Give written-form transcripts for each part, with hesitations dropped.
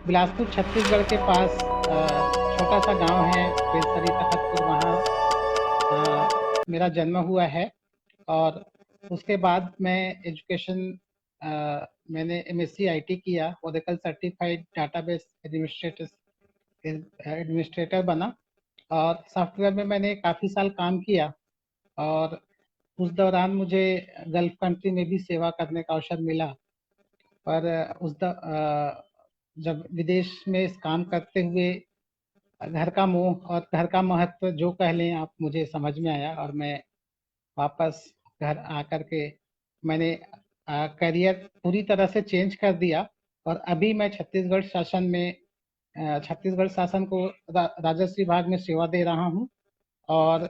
बिलासपुर छत्तीसगढ़ के पास छोटा सा गांव है बेलसरी तखतपुर। वहाँ मेरा जन्म हुआ है। और उसके बाद मैं एजुकेशन मैंने एमएससी आईटी किया, ओरेकल सर्टिफाइड डाटाबेस एडमिनिस्ट्रेटर बना। और सॉफ्टवेयर में मैंने काफ़ी साल काम किया। और उस दौरान मुझे गल्फ कंट्री में भी सेवा करने का अवसर मिला। पर जब विदेश में इस काम करते हुए घर का मोह और घर का महत्व जो कह लें आप, मुझे समझ में आया। और मैं वापस घर आकर के मैंने करियर पूरी तरह से चेंज कर दिया। और अभी मैं छत्तीसगढ़ शासन को राजस्व विभाग में सेवा दे रहा हूँ। और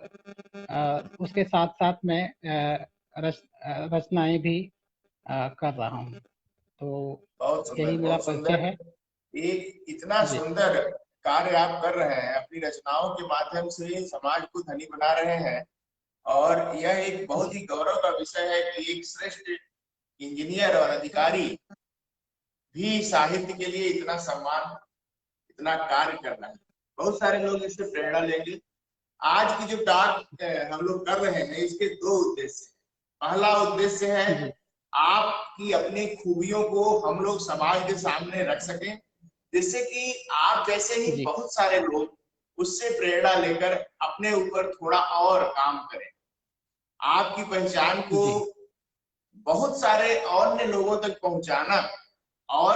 उसके साथ साथ मैं रचनाएं भी कर रहा हूँ। तो बहुत सुंदर, यही मेरा बहुत परिचय सुंदर। है। एक इतना जी सुंदर कार्य आप कर रहे हैं, अपनी रचनाओं के माध्यम से समाज को धनी बना रहे हैं। और यह एक बहुत जी ही गौरव का विषय है कि एक श्रेष्ठ इंजीनियर और अधिकारी भी साहित्य के लिए इतना सम्मान, इतना कार्य कर रहा है। बहुत सारे लोग इससे प्रेरणा लेंगे। आज की जो टॉक हम लोग कर रहे हैं, इसके दो उद्देश्य हैं। पहला उद्देश्य है जी आपकी अपनी खूबियों को हम लोग समाज के सामने रख सकें, जिससे कि आप जैसे ही जी बहुत सारे लोग उससे प्रेरणा लेकर अपने ऊपर थोड़ा और काम करें। आपकी पहचान को जी बहुत सारे अन्य लोगों तक पहुंचाना और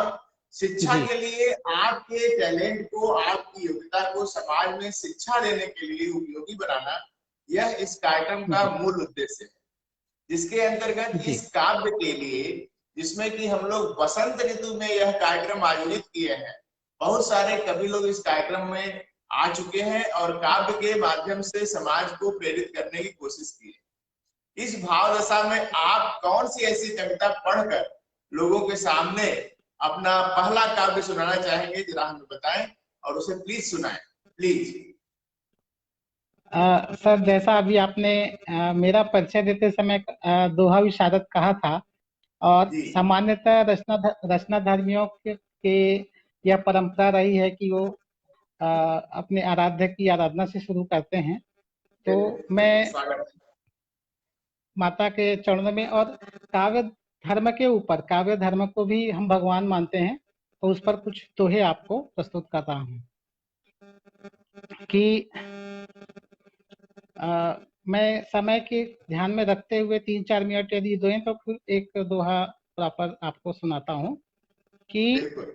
शिक्षा जी के लिए आपके टैलेंट को, आपकी योग्यता को समाज में शिक्षा देने के लिए उपयोगी बनाना, यह इस कार्यक्रम का जी मूल उद्देश्य है। जिसके अंतर्गत जी इस काव्य के लिए, जिसमें कि हम लोग बसंत ऋतु में यह कार्यक्रम आयोजित किए हैं, बहुत सारे कवि लोग इस कार्यक्रम में आ चुके हैं और काव्य के माध्यम से समाज को प्रेरित करने की कोशिश की है। इस भाव दशा में आप कौन सी ऐसी कविता पढ़कर लोगों के सामने अपना पहला काव्य सुनाना चाहेंगे, जरा हमें बताएं और उसे प्लीज सुनाएं, प्लीज। सर, जैसा अभी आपने मेरा परिचय देते समय दोहा विशारद कहा था। और जी सामान्यतः रचनाधर्मियों के यह परंपरा रही है कि वो अपने आराध्य की आराधना से शुरू करते हैं। तो बिल्कुल बिल्कुल, मैं स्वागत है। माता के चरणों में और काव्य धर्म के ऊपर, काव्य धर्म को भी हम भगवान मानते हैं, तो उस पर कुछ दोहे आपको प्रस्तुत कर रहा हूँ कि मैं समय के ध्यान में रखते हुए 3-4 मिनट यदि दें तो फिर एक दोहा प्रॉपर आपको सुनाता हूँ कि बिल्कुल।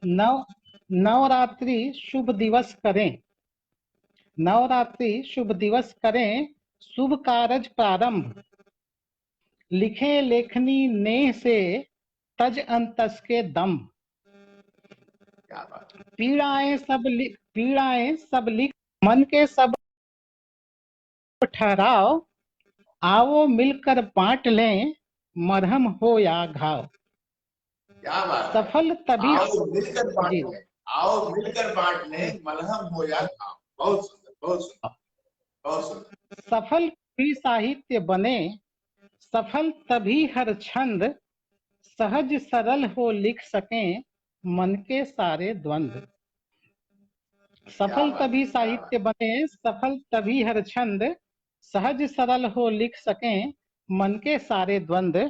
नव नवरात्रि शुभ दिवस करें, नवरात्रि शुभ दिवस करें, शुभ कारज प्रारंभ, लिखे लेखनी नेह से तज अंतस के दम, क्या बात है। पीड़ाएं सब लिख मन के सब ठहराओ, आओ मिलकर बांट लें, मरहम हो या घाव। क्या बात है। सफल तभी आओ मिलकर बांट जी लें, आओ मिलकर बांट जी लें, मलहम हो या घाव। बहुत सुंदर, बहुत सुंदर, बहुत सुंदर। सफल भी साहित्य बने, सफल तभी हर छंद, सहज सरल हो लिख सकें मन के सारे द्वंद्व। क्या सफल बात तभी है, क्या बात साहित्य बने, सफल तभी हर छंद, सहज सरल हो लिख सकें मन के सारे द्वंद्व।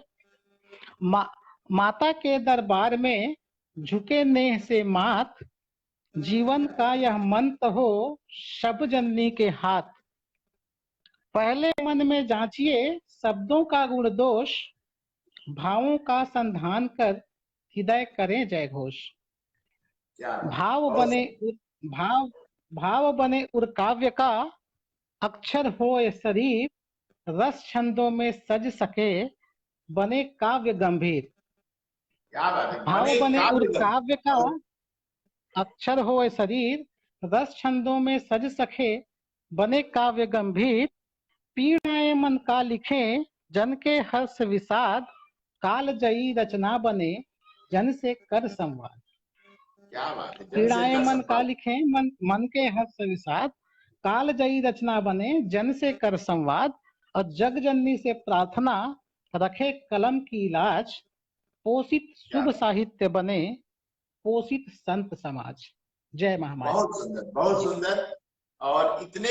मा, माता के दरबार में झुके नेह से माथ, जीवन का यह मंत्र हो शब जननी के हाथ। पहले मन में जांचिए शब्दों का गुण दोष, भावों का संधान कर हृदय करें जय घोष। क्या बात है, भाव बहुत बने सुंदर। भाव भाव बने उर काव्य का, अक्षर होए शरीर, रस छंदों में सज सके बने काव्य गंभीर। क्या बात है, भाव बने बने उर काव्य गंध। काव्य का, अक्षर होए शरीर, रस छंदों में सज सके बने काव्य गंभीर। पीड़ाएं मन का लिखे जन के हर्ष विषाद, काल जयी रचना बने जन से कर संवाद। क्या बात है, जन से पीड़ाएं कर मन का संवाद। लिखे मन के हर्ष विषाद, काल जयी रचना बने जन से कर संवाद। और जग जननी से प्रार्थना रखे कलम की लाज, पोषित क्या शुभ बात। साहित्य बने पोषित संत समाज। जय महामाया। बहुत सुंदर, बहुत सुंदर। और इतने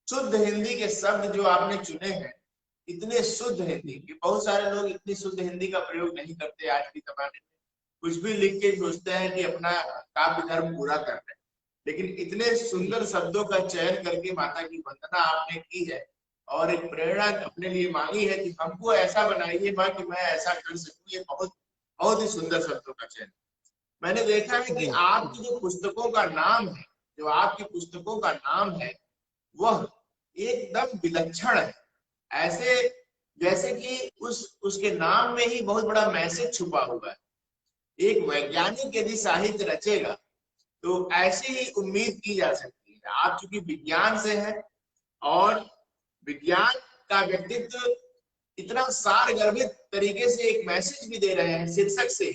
शुद्ध हिंदी के शब्द जो आपने चुने हैं, इतने शुद्ध हिंदी कि बहुत सारे लोग इतनी शुद्ध हिंदी का प्रयोग नहीं करते आज के जमाने में। कुछ भी लिख के सोचते हैं कि अपना काव्य धर्म पूरा कर रहे हैं, लेकिन इतने सुंदर शब्दों का चयन करके माता की वंदना आपने की है और एक प्रेरणा अपने लिए मांगी है कि हमको ऐसा बनाइए माँ कि मैं ऐसा कर सकूं। ये बहुत बहुत ही सुंदर शब्दों का चयन। मैंने देखा है कि आपकी जो पुस्तकों का नाम है, जो आपकी पुस्तकों का नाम है, वह एकदम विलक्षण है। ऐसे जैसे कि उसके नाम में ही बहुत बड़ा मैसेज छुपा हुआ है। एक वैज्ञानिक यदि साहित्य रचेगा तो ऐसी ही उम्मीद की जा सकती है। आप चूंकि विज्ञान से हैं और विज्ञान का व्यक्तित्व इतना सारगर्भित तरीके से एक मैसेज भी दे रहे हैं शीर्षक से,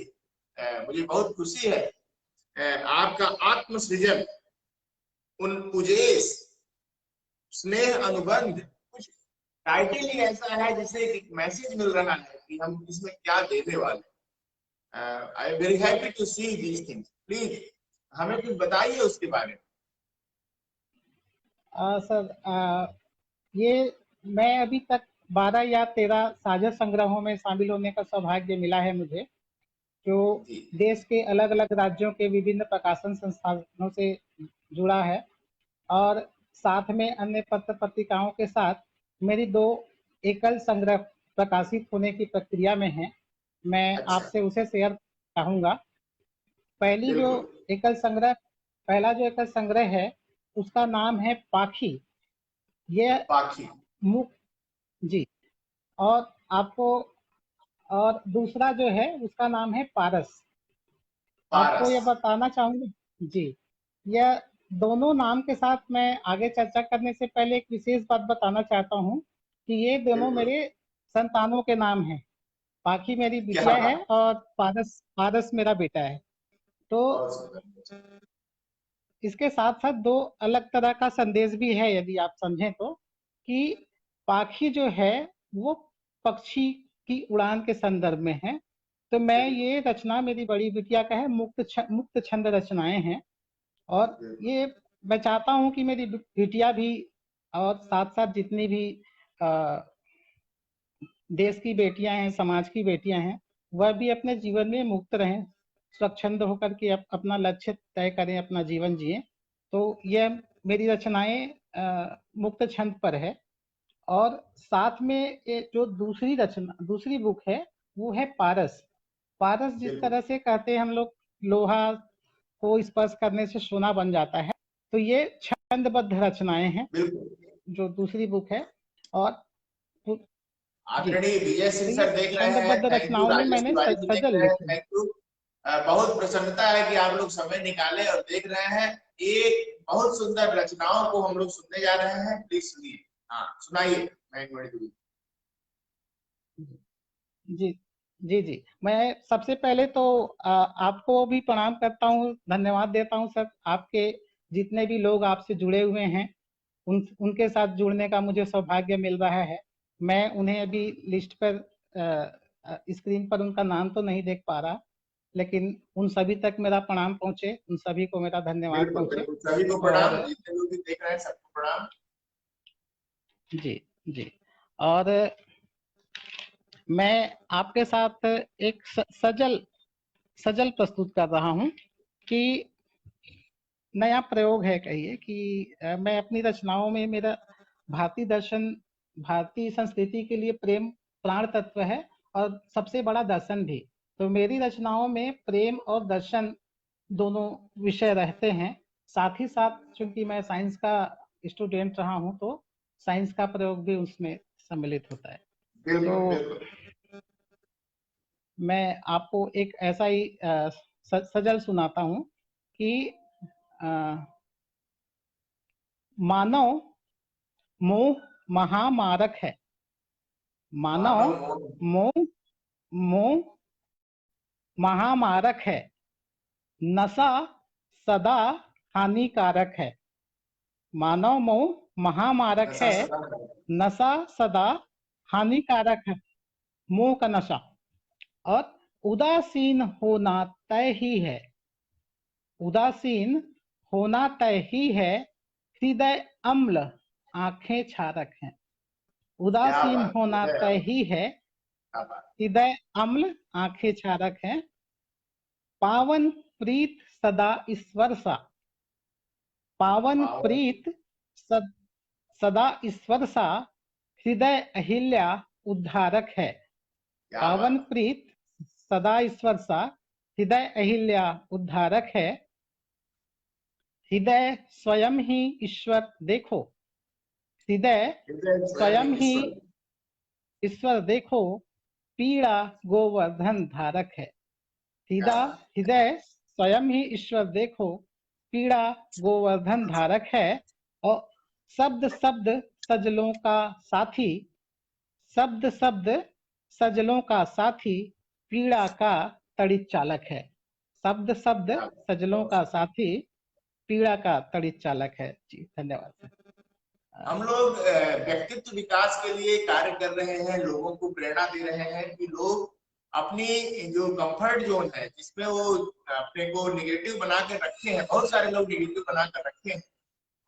मुझे बहुत खुशी है। आपका आत्म सृजन, उन उजेस, स्नेह अनुबंध, कुछ टाइटल ही ऐसा है जिससे एक मैसेज मिल रहा है कि हम इसमें क्या देने वाले। I am very happy to see these things. Please हमें कुछ बताइए उसके बारे में। सर, ये मैं अभी तक 12 या 13 साझा संग्रहों में शामिल होने का सौभाग्य मिला है मुझे, जो देश के अलग अलग राज्यों के विभिन्न प्रकाशन संस्थानों से जुड़ा है और साथ में अन्य पत्र पत्रिकाओं के साथ मेरी 2 एकल संग्रह प्रकाशित होने की प्रक्रिया में है। मैं आपसे उसे शेयर चाहूंगा। पहला जो एकल संग्रह है उसका नाम है पाखी। ये पाखी जी। और आपको और दूसरा जो है उसका नाम है पारस। आपको ये बताना चाहूंगी जी, यह दोनों नाम के साथ मैं आगे चर्चा करने से पहले एक विशेष बात बताना चाहता हूँ कि ये दोनों मेरे संतानों के नाम हैं। पाखी मेरी बिटिया है और पारस मेरा बेटा है। तो इसके साथ साथ 2 अलग तरह का संदेश भी है यदि आप समझें तो, कि पाखी जो है वो पक्षी की उड़ान के संदर्भ में है। तो मैं ये रचना मेरी बड़ी बिटिया का है, मुक्त छंद रचनाएं हैं और ये मैं चाहता हूँ कि मेरी बिटिया भी और साथ साथ जितनी भी देश की बेटियां हैं, समाज की बेटियां हैं, वह भी अपने जीवन में मुक्त रहें, स्वच्छंद होकर के अपना लक्ष्य तय करें, अपना जीवन जिए। तो यह मेरी रचनाएं मुक्त छंद पर है। और साथ में जो दूसरी बुक है वो है पारस। पारस जिस तरह से कहते हैं हम लोग, लोहा को स्पर्श करने से सोना बन जाता है, तो ये छंदबद्ध रचनाएं हैं जो दूसरी बुक है। और आदरणीय विजय सिंह सर देख रहे हैं, छंदबद्ध रचनाओं में मैंने सजल लिखे। Thank you. बहुत प्रसन्नता है कि आप लोग समय निकाले और देख रहे हैं। एक बहुत सुंदर रचनाओं को हम लोग सुनने जा रहे हैं। प्लीज सुनिए। हाँ सुनाइए। जी, मैं सबसे पहले तो आपको भी प्रणाम करता हूँ, धन्यवाद देता हूँ सर। आपके जितने भी लोग आपसे जुड़े हुए हैं उनके साथ जुड़ने का मुझे सौभाग्य मिल रहा है। मैं उन्हें अभी लिस्ट पर स्क्रीन पर उनका नाम तो नहीं देख पा रहा, लेकिन उन सभी तक मेरा प्रणाम पहुंचे, उन सभी को मेरा धन्यवाद पहुंचे। सभी को प्रणाम, जितने लोग भी देख रहे हैं सबको प्रणाम। जी। और मैं आपके साथ एक सजल प्रस्तुत कर रहा हूं कि नया प्रयोग है, कहिए कि मैं अपनी रचनाओं में, मेरा भारतीय दर्शन, भारतीय संस्कृति के लिए प्रेम प्राण तत्व है और सबसे बड़ा दर्शन भी। तो मेरी रचनाओं में प्रेम और दर्शन दोनों विषय रहते हैं। साथ ही साथ चूंकि मैं साइंस का स्टूडेंट रहा हूं तो साइंस का प्रयोग भी उसमें सम्मिलित होता है। तो मैं आपको एक ऐसा ही सजल सुनाता हूं कि मानव मोह महामारक है। मानव मोह महामारक है, नशा सदा हानिकारक है। मानव मोह महामारक है, नशा सदा हानिकारक है। मोह का नशा और उदासीन होना तय ही है। उदासीन होना तय ही है, हृदय अम्ल आंखें क्षारक हैं। क्या उदासीन बात होना है, तय ही है, क्या बात। हृदय अम्ल आंखें क्षारक हैं। पावन प्रीत सदा ईश्वर सा, पावन पावन, प्रीत सदा ईश्वर सा, हृदय अहिल्या उद्धारक है। क्या पावन बात। प्रीत सदा ईश्वर सा, हृदय अहिल्या उद्धारक है। हृदय स्वयं ही ईश्वर देखो, हृदय हृदय स्वयं स्वयं ही ईश्वर। ईश्वर देखो, पीड़ा गोवर्धन धारक है। क्या हृदय बात। हृदय स्वयं ही ईश्वर देखो, पीड़ा गोवर्धन धारक है। और शब्द शब्द सजलों का साथी, शब्द शब्द सजलों का साथी, पीड़ा का तड़ित चालक है। शब्द शब्द क्या बात। सजलों का साथी, पीड़ा का तड़ित चालक है। जी धन्यवाद सर। हम लोग व्यक्तित्व विकास के लिए कार्य कर रहे हैं, लोगों को प्रेरणा दे रहे हैं कि लोग अपनी जो कंफर्ट जोन है, जिसमें वो अपने को निगेटिव बना के रखे हैं, बहुत सारे लोग निगेटिव बना कर रखे हैं,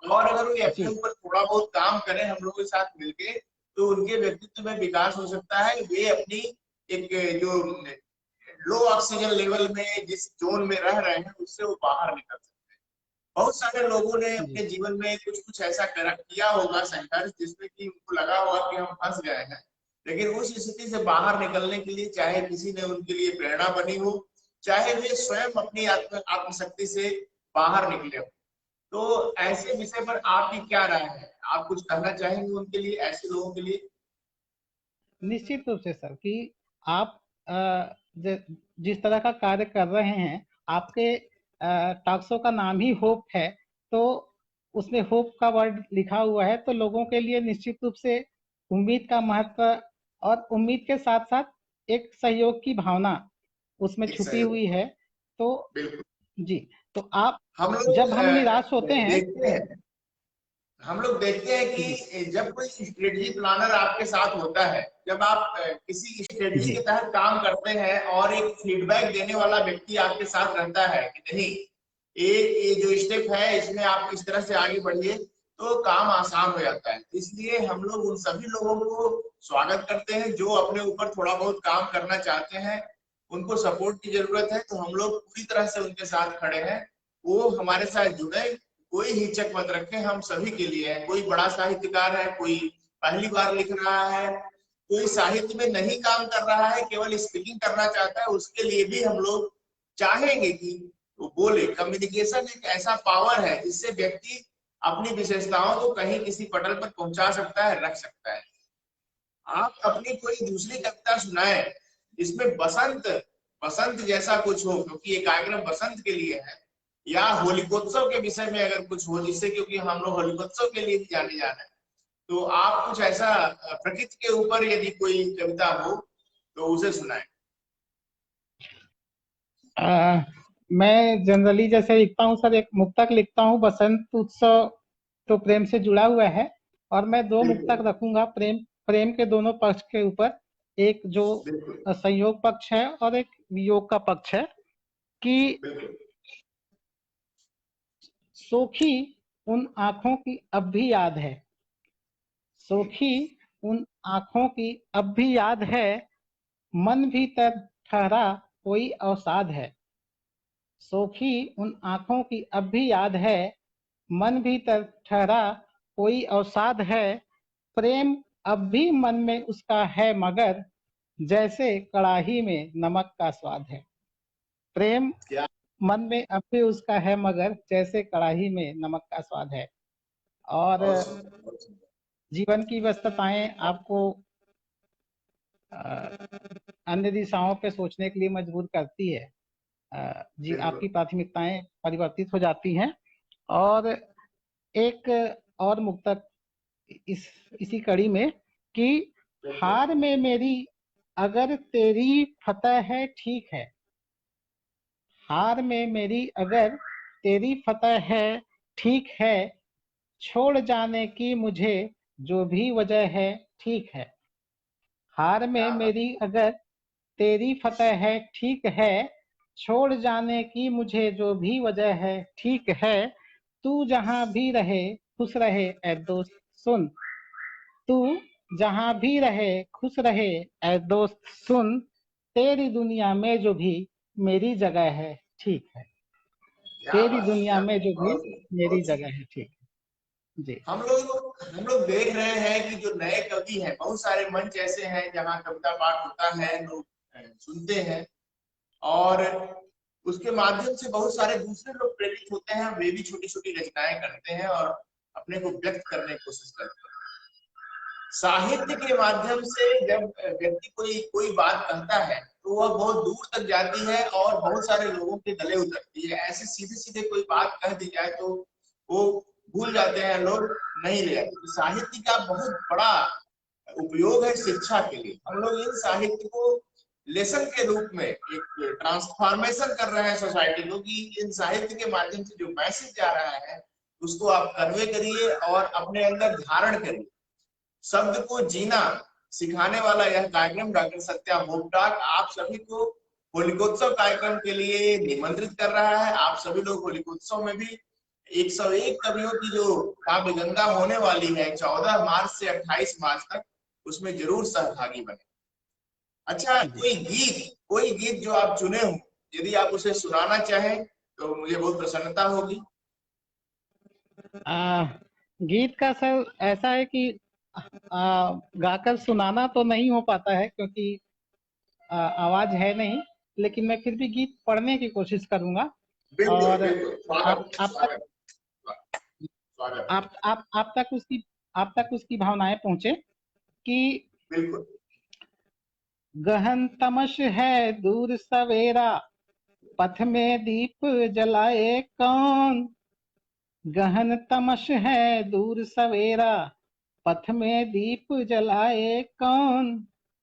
और अगर वो अपने जी ऊपर थोड़ा बहुत काम करें हम लोगों के साथ मिलके, तो उनके व्यक्तित्व में विकास हो सकता है। वे अपनी एक जो लो ऑक्सीजन लेवल में जिस जोन में रह रहे हैं, उससे वो बाहर निकल सकते हैं। बहुत सारे लोगों ने जी अपने जीवन में कुछ कुछ ऐसा किया होगा संघर्ष, जिसमें कि उनको लगा होगा कि हम फंस गए हैं, लेकिन उस स्थिति से बाहर निकलने के लिए चाहे किसी ने उनके लिए प्रेरणा बनी हो, चाहे वे स्वयं अपनी आत्मशक्ति से बाहर निकले हो। तो ऐसे विषय पर आपकी क्या राय है? आप कुछ कहना चाहेंगे उनके लिए, ऐसे लोगों के लिए? निश्चित रूप से सर कि आप जिस तरह का कार्य कर रहे हैं, आपके टॉक शो का नाम ही होप है, तो उसमें होप का वर्ड लिखा हुआ है, तो लोगों के लिए निश्चित रूप से उम्मीद का महत्व, और उम्मीद के साथ साथ एक सहयोग की भावना उसमें एक छुपी सहयोग। हुई है। तो बिल्कुल। जी, तो आप, हम लोग जब हम निराश होते हैं, देखते हैं, हम लोग देखते हैं जी कि जब कोई स्ट्रेटेजी प्लानर आपके साथ होता है, जब आप किसी स्ट्रेटेजी जी के तहत काम करते हैं और एक फीडबैक देने वाला व्यक्ति आपके साथ रहता है कि नहीं, ये जो स्टेप है इसमें आप इस तरह से आगे बढ़िए, तो काम आसान हो जाता है। इसलिए हम लोग उन सभी लोगों को स्वागत करते हैं जो अपने ऊपर थोड़ा बहुत काम करना चाहते हैं, उनको सपोर्ट की जरूरत है, तो हम लोग पूरी तरह से उनके साथ खड़े हैं। वो हमारे साथ जुड़े, कोई हिचक मत रखें, हम सभी के लिए है। कोई बड़ा साहित्यकार है, कोई पहली बार लिख रहा है, कोई साहित्य में नहीं काम कर रहा है, केवल स्पीकिंग करना चाहता है, उसके लिए भी हम लोग चाहेंगे कि वो बोले। कम्युनिकेशन एक ऐसा पावर है जिससे व्यक्ति अपनी विशेषताओं को कहीं किसी पटल पर पहुंचा सकता है, रख सकता है। आप अपनी कोई दूसरी कविता सुनाए जिसमें बसंत बसंत जैसा कुछ हो, क्योंकि ये कार्यक्रम बसंत के लिए है, या होलिकोत्सव के विषय में अगर कुछ हो, जिससे, क्योंकि हम लोग होलिकोत्सव के लिए भी जाने जाना है, तो आप कुछ ऐसा प्रकृति के ऊपर यदि कोई कविता हो तो उसे सुनाए। मैं जनरली जैसे लिखता हूँ सर, एक मुक्तक लिखता हूँ, बसंत उत्सव तो प्रेम से जुड़ा हुआ है, और मैं दो मुक्तक बिल्कुल रखूंगा प्रेम प्रेम के दोनों पक्ष के ऊपर। एक जो बिल्कुल संयोग पक्ष है और एक वियोग का पक्ष है। कि बिल्कुल। सोखी उन आंखों की अब भी याद है, सोखी उन आंखों की अब भी याद है, मन भीतर ठहरा कोई अवसाद है। सोखी उन आंखों की अब भी याद है, मन भीतर ठहरा कोई अवसाद है। प्रेम अब भी मन में उसका है मगर, जैसे कड़ाही में नमक का स्वाद है। प्रेम क्या मन में अब भी उसका है मगर, जैसे कड़ाही में नमक का स्वाद है। और बहुत सुंदर, बहुत सुंदर। जीवन की व्यस्तताएं आपको अन्य दिशाओं पे सोचने के लिए मजबूर करती है। जी, बिल्कुल आपकी प्राथमिकताएं परिवर्तित हो जाती हैं। और एक और मुक्तक इसी कड़ी में, कि बिल्कुल। हार में मेरी अगर तेरी फतह है ठीक है, हार में मेरी अगर तेरी फतह है ठीक है, छोड़ जाने की मुझे जो भी वजह है ठीक है। हार में क्या बात। मेरी अगर तेरी फतह है ठीक है, छोड़ जाने की मुझे जो भी वजह है, ठीक है तू जहां भी रहे खुश रहे ऐ दोस्त सुन, तू जहां भी रहे खुश रहे ऐ दोस्त सुन, तेरी दुनिया में जो भी मेरी जगह है ठीक है, क्या तेरी बात, दुनिया क्या में जो भी बहुत मेरी बहुत जगह है ठीक है जी। हम लोग देख रहे हैं कि जो नए कवि हैं, बहुत सारे मंच ऐसे हैं जहाँ कविता पाठ होता है, लोग सुनते हैं और उसके माध्यम से बहुत सारे दूसरे लोग प्रेरित होते हैं, वे भी छोटी छोटी रचनाएं करते हैं और अपने को व्यक्त करने की कोशिश करते हैं। साहित्य के माध्यम से जब व्यक्ति कोई कोई बात कहता है तो वह बहुत दूर तक जाती है और बहुत सारे लोगों के गले उतरती है। ऐसे सीधे सीधे कोई बात कह दी जाए तो वो भूल जाते हैं लोग, नहीं ले आते। तो साहित्य का बहुत बड़ा उपयोग है शिक्षा के लिए। हम लोग इन साहित्य को लेसन के रूप में एक ट्रांसफॉर्मेशन कर रहे हैं सोसाइटी को, कि इन साहित्य के माध्यम से जो मैसेज जा रहा है उसको आप कन्वे करिए और अपने अंदर धारण करिए। शब्द को जीना सिखाने वाला यह कार्यक्रम डॉक्टर सत्या मोपटाक आप सभी को होलिकोत्सव कार्यक्रम के लिए निमंत्रित कर रहा है। आप सभी लोग होलिकोत्सव में भी 101 कवियों की जो काव्य गंगा होने वाली है 14 मार्च से 28 मार्च तक, उसमें जरूर सहभागी बने। अच्छा, कोई गीत जो आप चुने हो, यदि आप उसे सुनाना चाहें तो मुझे बहुत प्रसन्नता होगी। गीत का सर ऐसा है कि गाकर सुनाना तो नहीं हो पाता है क्योंकि आवाज है नहीं, लेकिन मैं फिर भी गीत पढ़ने की कोशिश करूंगा। बिल्कुल और बिल्कुल, स्वागत स्वागत स्वागत। आप तक उसकी भावनाएं पहुंचे कि बिल्कुल। गहन तमस है दूर सवेरा, पथ में दीप जलाए कौन, गहन तमस है दूर सवेरा, पथ में दीप जलाए कौन,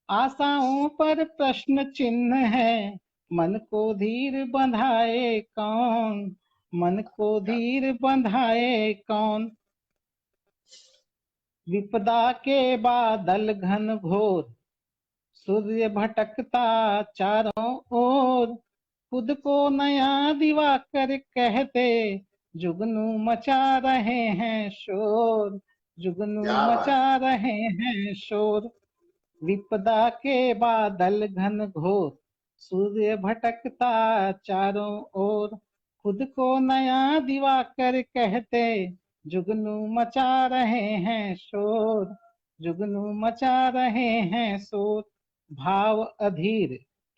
आशाओं पर प्रश्न चिन्ह है, मन को धीर बंधाए कौन, मन को धीर बंधाए कौन, विपदा के बादल घन घोर, सूर्य भटकता चारों ओर, खुद को नया दिवाकर कहते, जुगनू मचा रहे हैं शोर, जुगनू क्या बात। मचा रहे हैं शोर, विपदा के बादल घन घोर, सूर्य भटकता चारों ओर, खुद को नया दिवाकर कहते, जुगनू मचा रहे हैं शोर, जुगनू मचा रहे हैं शोर, भाव अधीर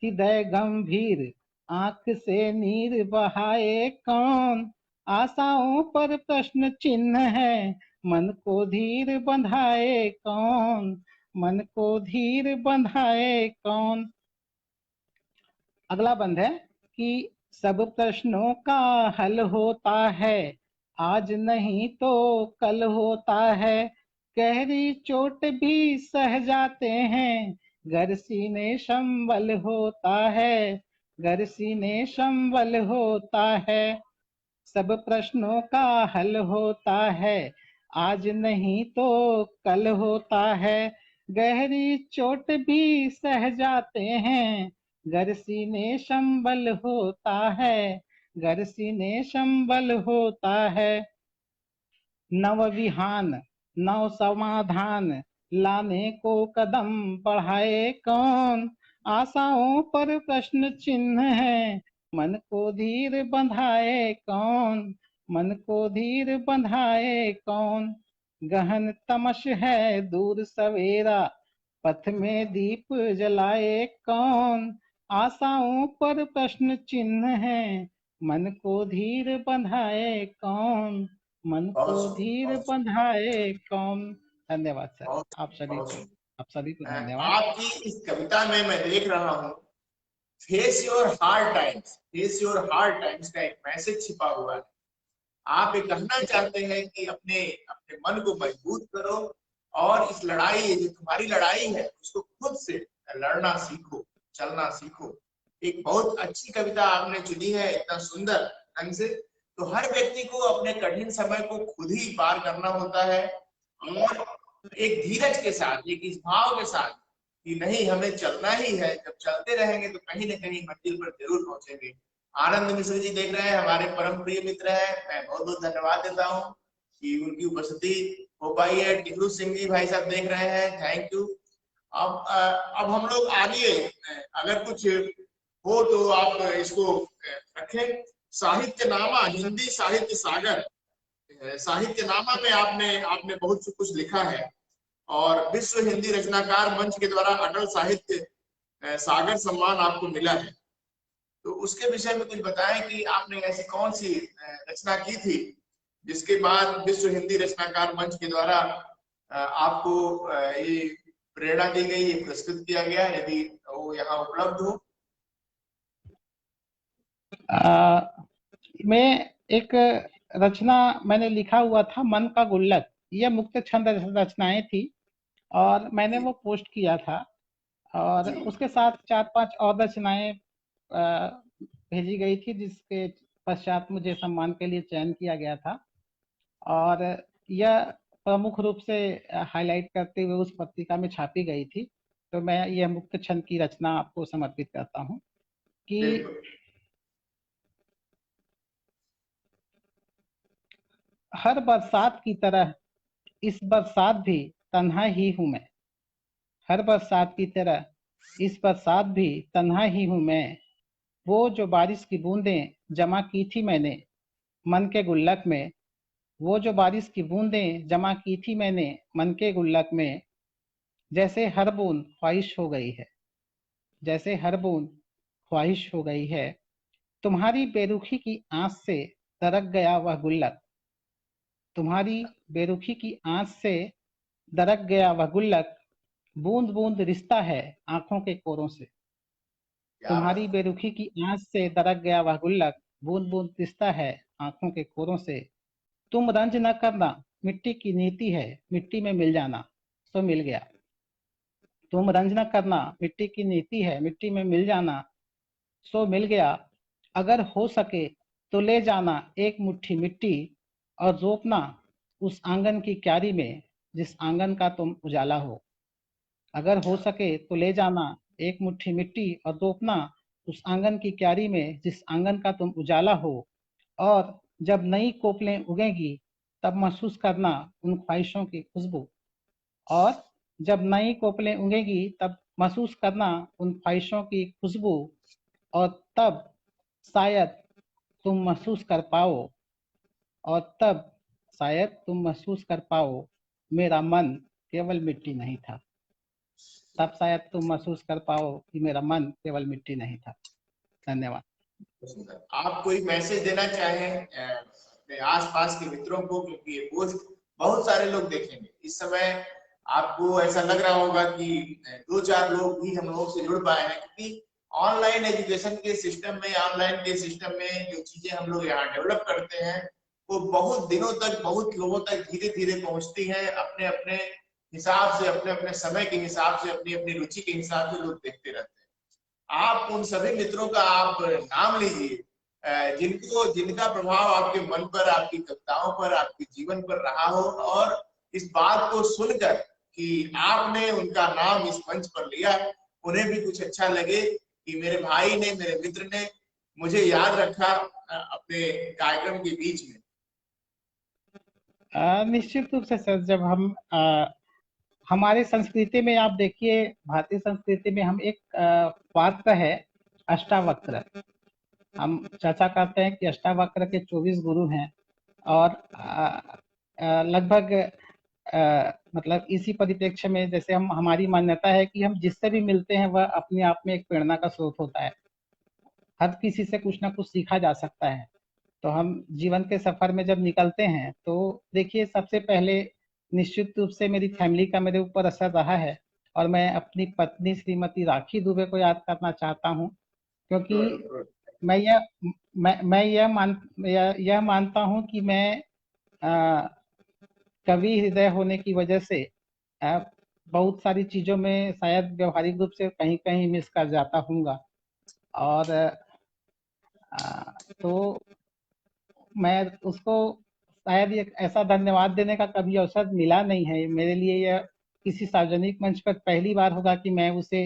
हृदय गंभीर, आंख से नीर बहाए कौन, आशाओं पर प्रश्न चिन्ह है, मन को धीर बंधाए कौन, मन को धीर बंधाए कौन। अगला बंद है कि सब प्रश्नों का हल होता है, आज नहीं तो कल होता है, गहरी चोट भी सह जाते हैं, घर सीने संबल होता है, घर सीने संबल होता है, सब प्रश्नों का हल होता है, आज नहीं तो कल होता है, गहरी चोट भी सह जाते हैं, घर सीने संबल होता है, घर सीने संबल होता है, नव विहान नव समाधान लाने को कदम बढ़ाए कौन, आशाओं पर प्रश्न चिन्ह है, मन को धीर बंधाए कौन, मन को धीर बंधाए कौन, गहन तमस है दूर सवेरा, पथ में दीप जलाए कौन, आशाओं पर प्रश्न चिन्ह है, मन को धीर बंधाए कौन, मन को धीर बहुत बंधाए कौन। धन्यवाद सर, बहुत बहुत आप सभी को धन्यवाद। आपकी इस कविता में मैं देख रहा हूँ face your hard times, face your hard times का एक मैसेज छिपा हुआ है। आप ये कहना चाहते हैं कि अपने अपने मन को मजबूत करो और इस लड़ाई, जो तुम्हारी लड़ाई है, उसको खुद से लड़ना सीखो, चलना सीखो। एक बहुत अच्छी कविता आपने चुनी है, इतना सुंदर ढंग से। तो हर व्यक्ति को अपने कठिन समय को खुद ही पार करना होता है और एक धीरज के साथ, एक इस भाव के साथ कि नहीं, हमें चलना ही है। जब चलते रहेंगे तो कहीं ना कहीं मंजिल पर जरूर पहुंचेंगे। आनंद मिश्र जी देख रहे हैं, हमारे परम प्रिय मित्र हैं, मैं बहुत बहुत धन्यवाद देता हूँ कि उनकी उपस्थिति हो पाई है। टिकरू सिंह जी भाई साहब देख रहे हैं, थैंक यू। अब हम लोग आगे अगर कुछ हो तो आप इसको रखें। साहित्यनामा, हिंदी साहित्य सागर, साहित्यनामा में आपने आपने बहुत कुछ लिखा है और विश्व हिंदी रचनाकार मंच के द्वारा अटल साहित्य सागर सम्मान आपको मिला है। तो उसके विषय में कुछ बताएं कि आपने ऐसी कौन सी रचना की थी जिसके बाद विश्व हिंदी रचनाकार मंच के द्वारा आपको ये प्रेरणा दी गई, ये पुरस्कृत किया गया, यदि वो यहाँ उपलब्ध हो। मैं एक रचना मैंने लिखा हुआ था, मन का गुल्लक। यह मुक्त छंद रचनाएं थी और मैंने वो पोस्ट किया था और उसके साथ 4-5 और रचनाएं भेजी गई थी, जिसके पश्चात मुझे सम्मान के लिए चयन किया गया था और यह प्रमुख रूप से हाईलाइट करते हुए उस पत्रिका में छापी गई थी। तो मैं यह मुक्त छंद की रचना आपको समर्पित करता हूँ कि हर बरसात की तरह इस बरसात भी तन्हा ही हूं मैं। हर बरसात की तरह इस बरसात भी तन्हा ही हूं मैं। वो जो बारिश की बूंदें जमा की थी मैंने मन के गुल्लक में, वो जो बारिश की बूंदें जमा की थी मैंने मन के गुल्लक में, जैसे हर बूंद ख्वाहिश हो गई है, जैसे हर बूंद ख्वाहिश हो गई है। तुम्हारी बेरुखी की आंच से दरक गया वह गुल्लक, तुम्हारी बेरुखी की आंच से दरक गया वह गुल्लक, बूंद बूंद रिश्ता है आंखों के कोरों से। तुम्हारी बेरुखी की आंच से दरक गया वह गुल्लक, बूंद बूंद रिश्ता है आंखों के कोरों से। तुम रंज न करना, मिट्टी की नीति है मिट्टी में मिल जाना, सो मिल गया। तुम रंज न करना, मिट्टी की नीति है मिट्टी में मिल जाना, सो मिल गया। अगर हो सके तो ले जाना एक मुट्ठी मिट्टी और रोपना उस आंगन की क्यारी में जिस आंगन का तुम उजाला हो। अगर हो सके तो ले जाना एक मुट्ठी मिट्टी और रोपना उस आंगन की क्यारी में जिस आंगन का तुम उजाला हो। और जब नई कोपलें उगेंगी तब महसूस करना उन ख्वाहिशों की खुशबू। और जब नई कोपलें उगेंगी तब महसूस करना उन ख्वाहिशों की खुशबू। और तब शायद तुम महसूस कर पाओ, और तब शायद तुम महसूस कर पाओ मेरा मन केवल मिट्टी नहीं था। तब शायद तुम महसूस कर पाओ कि मेरा मन केवल मिट्टी नहीं था। धन्यवाद। आप कोई मैसेज देना चाहें अपने आसपास के मित्रों को, क्योंकि ये पोस्ट बहुत सारे लोग देखेंगे इस समय। आपको ऐसा लग रहा होगा कि 2-4 लोग ही हम लोगों से जुड़ पाए हैं, क्योंकि ऑनलाइन एजुकेशन के सिस्टम में, ऑनलाइन के सिस्टम में जो चीजें हम लोग यहाँ डेवलप करते हैं वो बहुत दिनों तक, बहुत लोगों तक धीरे धीरे पहुंचती है। अपने अपने हिसाब से, अपने अपने समय के हिसाब से, अपनी अपनी रुचि के हिसाब से लोग देखते रहते हैं। आप उन सभी मित्रों का आप नाम लीजिए जिनका प्रभाव आपके मन पर, आपकी कविताओं पर, आपके जीवन पर रहा हो, और इस बात को सुनकर कि आपने उनका नाम इस मंच पर लिया, उन्हें भी कुछ अच्छा लगे कि मेरे भाई ने, मेरे मित्र ने मुझे याद रखा अपने कार्यक्रम के बीच में। निश्चित रूप से सर, जब हम हमारे संस्कृति में आप देखिए, भारतीय संस्कृति में हम एक वाक्य है अष्टावक्र। हम चर्चा करते हैं कि अष्टावक्र के 24 गुरु हैं और लगभग मतलब इसी परिप्रेक्ष्य में जैसे हमारी मान्यता है कि हम जिससे भी मिलते हैं वह अपने आप में एक प्रेरणा का स्रोत होता है। हर किसी से कुछ ना कुछ सीखा जा सकता है। तो हम जीवन के सफर में जब निकलते हैं तो देखिए, सबसे पहले निश्चित रूप से मेरी फैमिली का मेरे ऊपर असर रहा है और मैं अपनी पत्नी श्रीमती राखी दुबे को याद करना चाहता हूँ, क्योंकि मैं यह मानता हूँ कि मैं कवि हृदय होने की वजह से बहुत सारी चीजों में शायद व्यवहारिक रूप से कहीं कहीं मिस कर जाता हूँगा। और तो मैं उसको शायद एक ऐसा धन्यवाद देने का कभी अवसर मिला नहीं है। मेरे लिए यह किसी सार्वजनिक मंच पर पहली बार होगा कि मैं उसे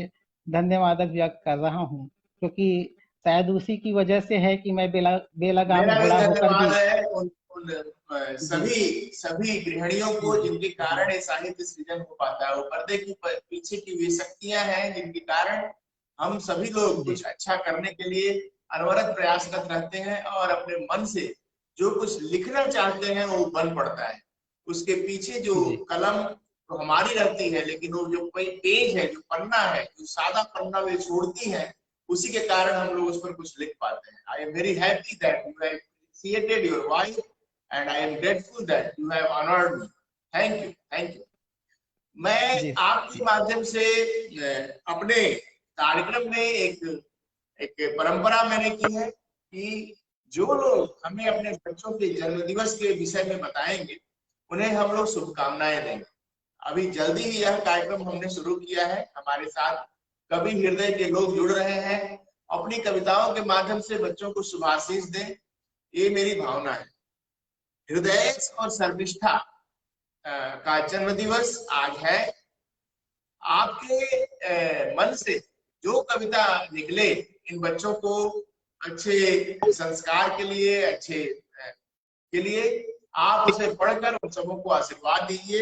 धन्यवाद व्यक्त कर रहा हूँ, क्योंकि शायद उसी की वजह से है कि मैं बेलगाम मेरा भी घोड़ा होकर धन्यवाद भी। है उन जी सभी गृहिणियों जी को जी जिनके जी कारण ये साहित्य सृजन हो पाता है। वो पर्दे की पीछे की वे शक्तियां हैं जिनके कारण हम सभी लोग जी कुछ अच्छा करने के लिए अनवरत प्रयासरत रहते हैं और अपने मन से जो कुछ लिखना चाहते हैं वो बन पड़ता है। उसके पीछे जो जी कलम तो हमारी रहती है, लेकिन वो जो कोई पेज है, जो पन्ना है, जो सादा पन्ना वे छोड़ती है, उसी के कारण हम लोग उस पर कुछ लिख पाते हैं। आई am very happy that you have appreciated your wife and I am grateful that you have honored me. Thank you, thank you. मैं जी आपके जी माध्यम से अपने कार्यक्रम में एक एक परंपरा मैंने की है कि जो लोग हमें अपने बच्चों के जन्म दिवस के विषय में बताएंगे उन्हें हम लोग शुभकामनाएं देंगे। अभी जल्दी ही यह कार्यक्रम हमने शुरू किया है। हमारे साथ कवि हृदय के लोग जुड़ रहे हैं, अपनी कविताओं के माध्यम से बच्चों को शुभाशीष दें, ये मेरी भावना है। हृदय और शर्मिष्ठा का जन्म दिवस आज है। आपके मन से जो कविता निकले इन बच्चों को अच्छे संस्कार के लिए, अच्छे के लिए आप उसे पढ़कर उन सबों को आशीर्वाद दीजिए,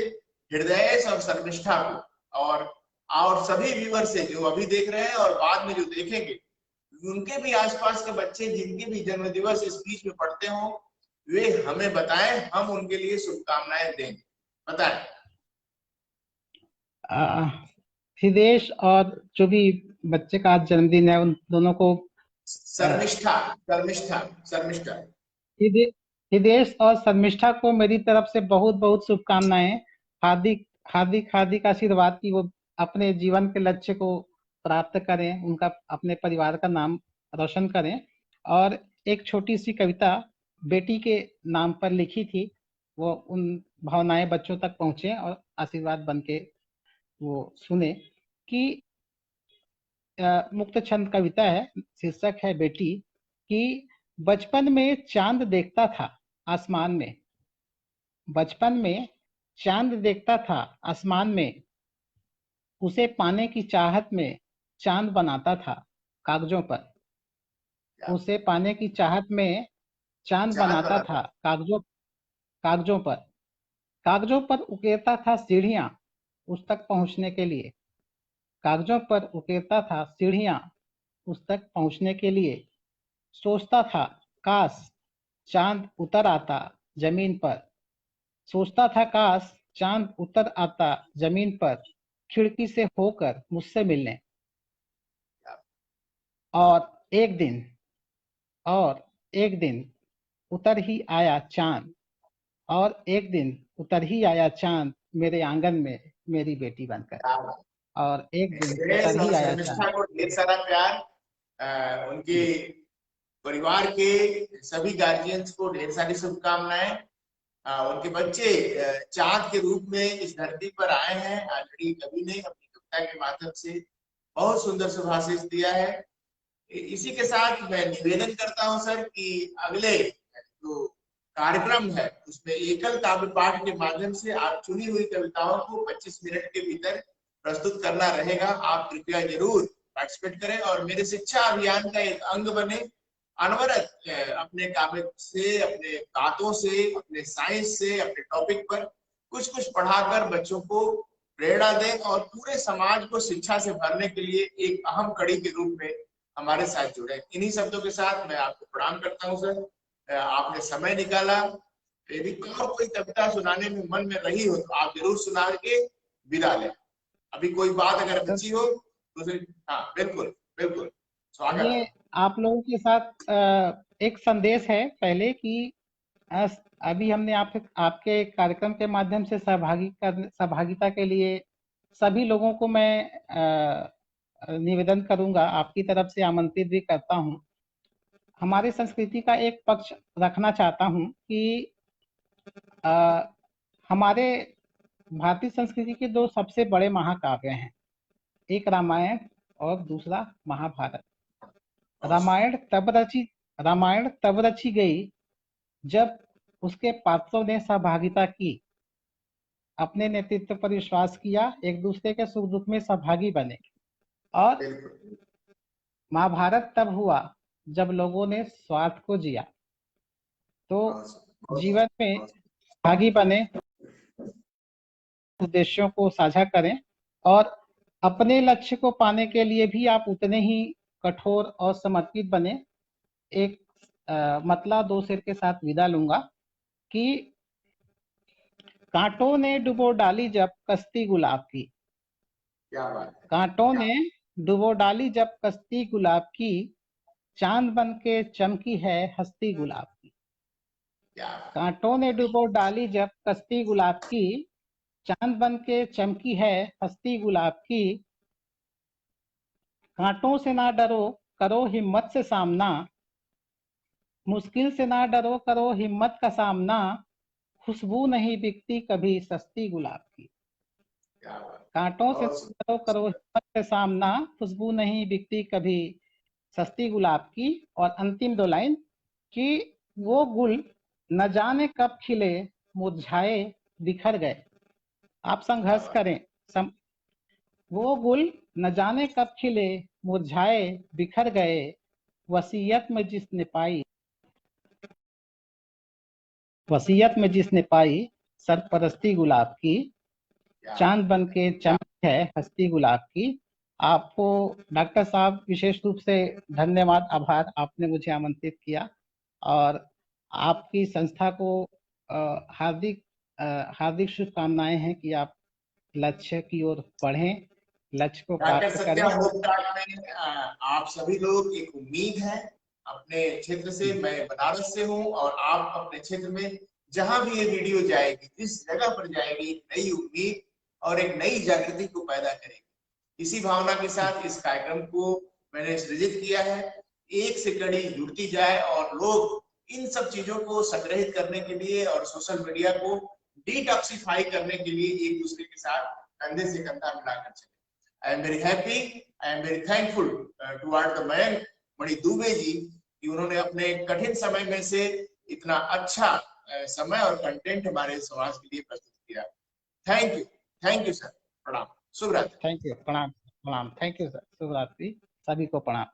हृदय और शर्मिष्ठा को। और सभी व्यूअर से जो अभी देख रहे हैं और बाद में जो देखेंगे, उनके भी आसपास के बच्चे जिनके भी जन्म दिवस इस बीच में पढ़ते हों, वे हमें बताएं, हम उनके लिए शुभकामनाएं देंगे। बताएं। हृदेश और जो भी बच्चे का आज जन्मदिन है उन दोनों को शर्मिष्ठा, शर्मिष्ठा, शर्मिष्ठा। हृदेश और शर्मिष्ठा को मेरी तरफ से बहुत बहुत शुभकामनाएं। हार्दिक हार्दिक हार्दिक आशीर्वाद कि वो अपने जीवन के लक्ष्य को प्राप्त करें, उनका अपने परिवार का नाम रोशन करें। और एक छोटी सी कविता बेटी के नाम पर लिखी थी, वो उन भावनाएं बच्चों तक पहुंचे और आशीर्वाद बन के वो सुने कि मुक्त छंद कविता है, शीर्षक है बेटी। कि बचपन में चांद देखता था आसमान में, बचपन में चांद देखता था आसमान में, उसे पाने की चाहत में चांद बनाता था कागजों पर, उसे पाने की चाहत में चांद चांद बनाता बनाता था कागजों कागजों पर, कागजों पर उकेरता था सीढ़ियां उस तक पहुंचने के लिए, कागजों पर उकेरता था सीढ़ियां उस तक पहुंचने के लिए। सोचता था काश चांद उतर आता जमीन पर, सोचता था काश चांद उतर आता जमीन पर, खिड़की से होकर मुझसे मिलने। और एक दिन और एक दिन उतर ही आया चांद, और एक दिन उतर ही आया चांद मेरे आंगन में मेरी बेटी बनकर, था। और एक दिन सुरेश उतर और ही आया चांद। शर्मिष्ठा को ढेर सारा प्यार, उनके जी परिवार के सभी गार्जियंस को ढेर सारी शुभकामनाएं। उनके बच्चे चांद के रूप में इस धरती पर आए हैं। ऑलरेडी कवि ने अपनी कविता के माध्यम से बहुत सुंदर सुभाषित दिया है। इसी के साथ मैं निवेदन करता हूं सर कि अगले जो कार्यक्रम है उसमें एकल काव्य पाठ के माध्यम से आप चुनी हुई कविताओं को 25 मिनट के भीतर प्रस्तुत करना रहेगा। आप कृपया जरूर पार्टिसिपेट करें और मेरे शिक्षा अभियान का एक अंग बने। अनवरत अपने काव्य से, अपने बातों से, अपने साइंस से, अपने टॉपिक पर कुछ कुछ पढ़ाकर बच्चों को प्रेरणा दें और पूरे समाज को शिक्षा से भरने के लिए एक अहम कड़ी के रूप में हमारे साथ जुड़े। इन्हीं शब्दों के साथ मैं आपको प्रणाम करता हूं सर। आपने समय निकाला। यदि और कोई कविता सुनाने में मन में रही हो तो आप जरूर सुना के विदा लें। अभी कोई बात अगर सर, बची हो तो हाँ बिल्कुल बिल्कुल, स्वागत ये है। आप लोगों के साथ एक संदेश है पहले कि अ, अभी हमने आपके कार्यक्रम के माध्यम से सहभागिता के लिए सभी लोगों को मैं निवेदन करूंगा, आपकी तरफ से आमंत्रित भी करता हूं। हमारी संस्कृति का एक पक्ष रखना चाहता हूं कि अ, हमारे भारतीय संस्कृति के दो सबसे बड़े महाकाव्य हैं, एक रामायण और दूसरा महाभारत। रामायण तब रची रामायण तब रची गई जब उसके पात्रों ने सहभागिता की, अपने नेतृत्व पर विश्वास किया, एक दूसरे के सुख दुख में सहभागी बने। और बिल्कुल महाभारत तब हुआ जब लोगों ने स्वार्थ को जिया। तो बहुत जीवन में बहुत भागी बने, उद्देश्यों को साझा करें और अपने लक्ष्य को पाने के लिए भी आप उतने ही कठोर और समर्पित बने। एक मतला दो सिर के साथ विदा लूंगा कि कांटों ने डुबो डाली जब कश्ती गुलाब की, क्या बात है। कांटों ने डुबो डाली जब कश्ती गुलाब की, चांद बन के चमकी है हस्ती गुलाब की। क्या बात। कांटों ने डुबो डाली जब कश्ती गुलाब की, चांद बन के चमकी है हस्ती गुलाब की। कांटों से ना डरो, करो हिम्मत से सामना, मुश्किल से ना डरो, करो हिम्मत का सामना। खुशबू नहीं बिकती कभी सस्ती गुलाब की। क्या बात। कांटों से बहुत डरो, करो हिम्मत से सामना, खुशबू नहीं बिकती कभी सस्ती गुलाब की। और अंतिम दो लाइन कि वो गुल न जाने कब खिले, मुरझाए बिखर गए। आप संघर्ष करें, वो गुल न जाने कब खिले, मुरझाए बिखर गए। वसीयत में जिसने पाई, वसीयत में जिसने पाई सरपरस्ती गुलाब की, चांद बन के चमक है हस्ती गुलाब की। आपको डॉक्टर साहब विशेष रूप से धन्यवाद, आभार, आपने मुझे आमंत्रित किया और आपकी संस्था को हार्दिक हार्दिक शुभकामनाएं हैं कि आप लक्ष्य की ओर बढ़ें, लक्ष्य को डॉक्टर प्राप्त करें। सत्या होपटाक में आप सभी लोग एक उम्मीद है अपने क्षेत्र से। मैं बनारस से हूं और आप अपने क्षेत्र में जहां भी ये वीडियो जाएगी, जिस जगह पर जाएगी, नई उम्मीद और एक नई जागृति को पैदा करेगी। इसी भावना के साथ इस कार्यक्रम को मैंने सृजित किया है। एक से कड़ी जुड़ती जाए और लोग इन सब चीजों को संग्रहित करने के लिए और सोशल मीडिया को डिटॉक्सिफाई करने के लिए एक दूसरे के साथ कंधे से कंधा मिलाकर चले। I am very happy, I am very thankful toward the man मणि दुबे जी कि उन्होंने अपने कठिन समय में से इतना अच्छा समय और कंटेंट हमारे समाज के लिए प्रस्तुत किया। थैंक यू सर, प्रणाम, शुभ रात्रि। थैंक यू, प्रणाम प्रणाम, थैंक यू सर, शुभ रात्रि, सभी को प्रणाम।